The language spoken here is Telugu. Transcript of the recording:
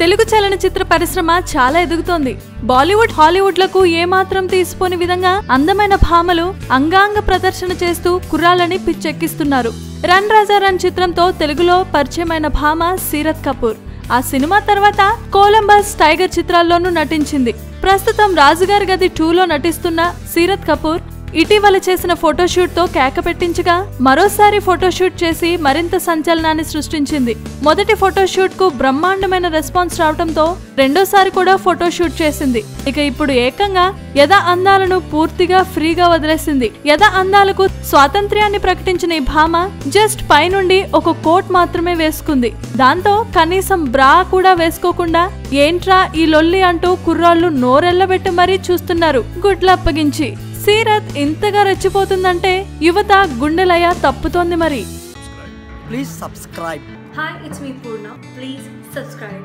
తెలుగు చలనచిత్ర పరిశ్రమ చాలా ఎదుగుతోంది. బాలీవుడ్, హాలీవుడ్ లకు ఏమాత్రం తీసిపోని విధంగా అందమైన భామలు అంగాంగ ప్రదర్శన చేస్తూ కుర్రాళ్ళని పిచ్చెక్కిస్తున్నారు. రన్ రాజా రన్ చిత్రంతో తెలుగులో పరిచయమైన భామ సీరత్ కపూర్. ఆ సినిమా తర్వాత కొలంబస్, టైగర్ చిత్రాల్లోనూ నటించింది. ప్రస్తుతం రాజుగారి గది 2లో నటిస్తున్న సీరత్ కపూర్ ఇటీవల చేసిన ఫోటోషూట్ తో కేక పెట్టించగా మరోసారి ఫోటోషూట్ చేసి మరింత సంచలనాన్ని సృష్టించింది. మొదటి ఫోటోషూట్ కు బ్రహ్మాండమైన రెస్పాన్స్ రావడంతో రెండోసారి కూడా ఫోటోషూట్ చేసింది. ఇక ఇప్పుడు ఏకంగా యథ అందాలను పూర్తిగా ఫ్రీగా వదిలేసింది. యథ అందాలకు స్వాతంత్ర్యాన్ని ప్రకటించిన ఈ భామ జస్ట్ పైనుండి ఒక కోట్ మాత్రమే వేసుకుంది. దాంతో కనీసం బ్రా కూడా వేసుకోకుండా ఏంట్రా ఈ లొల్లి అంటూ కుర్రాళ్ళు నోరెళ్లబెట్టి మరీ చూస్తున్నారు గుడ్లప్పగించి. సీరత్ ఇంతగా రెచ్చిపోతుందంటే యువత గుండెలయ తప్పుతోంది మరి. Please subscribe. Hi, it's me Purna. Please subscribe.